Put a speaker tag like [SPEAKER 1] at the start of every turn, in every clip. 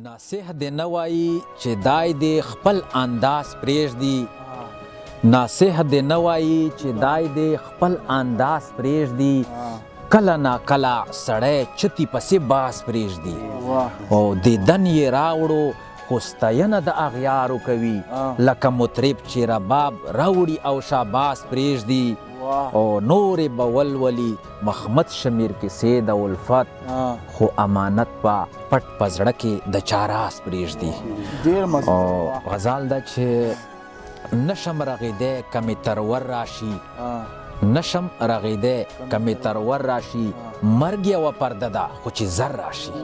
[SPEAKER 1] ناصح دې نه وایي چې دای دې خپل انداز پرېږدي، ناصح دې نه وایي چې دای دې خپل انداز پرېږدي، کله ناکله سړی چتي پسې باز پرېږدي او دیدن یې راوړو خو ستاینه د اغیارو کوي، لکه مطرب چې رباب راوړي او شاباس پرېږدي او نورې به ولولي محمد شمیر کیسې د الفت، خو امانت په پټ په زړه کې د چا راز پرېږدي. او غزال ده چې نشم رغېدی که مې ترور راشي، نشم رغېدی که مې ترور راشي، مرګ یوه پرده ده خو چې زر راشي،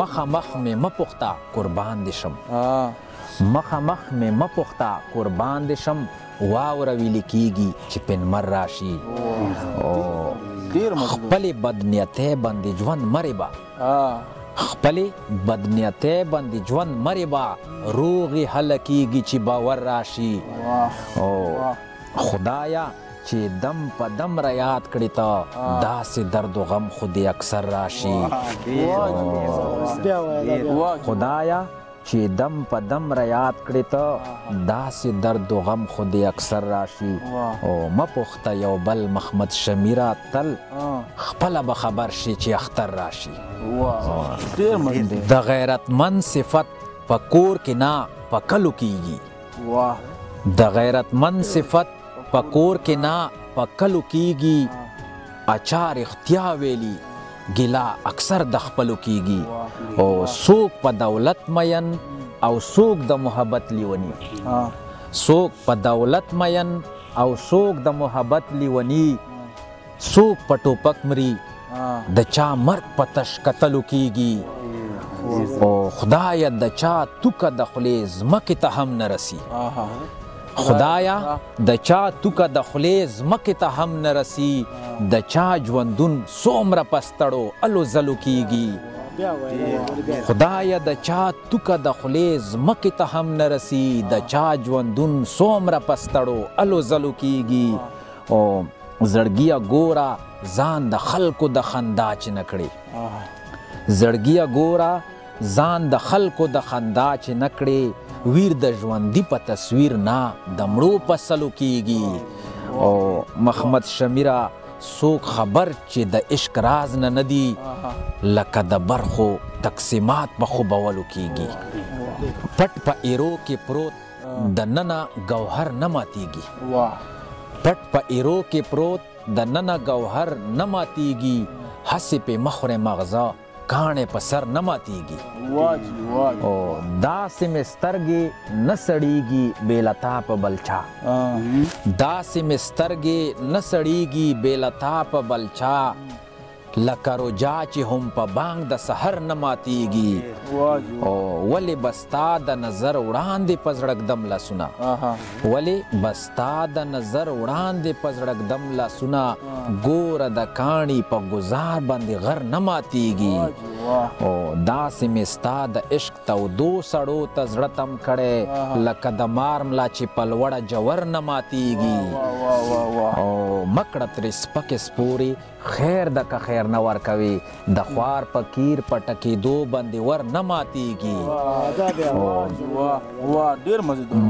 [SPEAKER 1] مخامخ مې مه پوښته قربان دې شم، مخامخ مې مه پوښته قربان دې شم، واوره ویلې کېږي چې پنمر راشي، خپلې بدنیتۍ باندې ژوند مربه، خپلې بدنیتۍ باندې ژوند مربه، روغې هله کېږي چې باور راشي. خدایا چې دم په دم را یاد کړې ته داسې درد و غم خو دې اکثر راشي، خدایا چې دم په دم را یاد کړې ته داسې درد و غم خو دې اکثر راشي. او مه پوښته یو بل محمد شمیره تل خپله به خبر شي چې اختر راشي. د غیرتمند صفت په کور کې نه په کلو کېږي، د غیرتمند صفت په کور کې نه په کلو کېږي، اچا رښتیا ویلي ګیله اکثر د خپلو کېږي، او څوک په دولت مین او څوک د محبت لیونی، څوک په دولت مین او څوک د محبت لیونی، څوک په ټوپک مري د چا مرګ په تش کتلو کېږي، او خدایه د چا توکه د خولې ځمکې ته هم نه رسي، خدایا د چا توکه د خولې ځمکې ته هم نه رسي، د چا ژوندون څومره په ستړو الو ځلو کېږي، خدایا د چا توکه د خولې ځمکې ته هم نه رسي، د چا ژوندون څومره په ستړو الو ځلو کېږي. او زړګیه ګوره ځان د خلکو د خندا چې نه کړې، زړګیه ګوره ځان د خلکو د خندا چې نه کړې، ویر د ژوندي په تصویر نه د مړو په سلو کېږي. او محمد شمیره څوک خبر چې د عشق راز نه ندي، لکه د برخو تقسیمات په خوبولو کېږي، پټ په ایرو کې پروت د ننه ګوهر نه ماتېږي، پټ په ایرو کې پروت د ننه ګوهر نه ماتېږي، هسې پې مخورې مغزه کاڼې په سر نه ماتېږي، او داسې مې سترګې نه سړېږي بې له تا په بل چا، داسې مې سترګې نه سړېږي بې له تا په بل چا، لکه روجا چې هم په بانګ د سحر نه ماتېږي. او ولې به ستا د نظر وړاندې په زړه ږدم لاسونه، ولې به ستا د نظر وړاندې په زړه ږدم لاسونه، ګوره د کاڼي په ګزار باندې غر نه ماتېږي. او داسې مې ستا د عشق تودو سړو ته زړه تم کړی، لکه د مار ملا چې په لوړه جوور نه ماتېږي. او مه کړه ترې سپکې سپورې خیر د که خیر نه ورکوي، د خوار په کیر په ټکېدو باندې ور نه ماتېږي.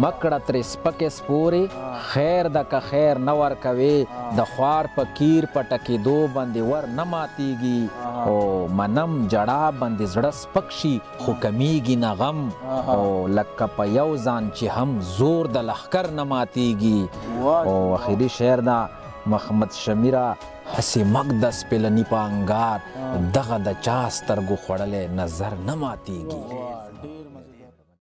[SPEAKER 1] مه کړه ترې سپکې سپورې خیر د که خیر نه ورکوي، د خوار په کیر په ټکېدو باندې ور نه ماتېږي. او منم جړا باندې زړه سپک شي خو کمیږي نه غم، او لکه په یو ځان چې هم زور د لښکر نه ماتېږي. او اخري شعر ده محمد شمیره هسې مګ د سپلني په انګار، دغه د چا سترګو خوړلی نظر نه ماتېږي.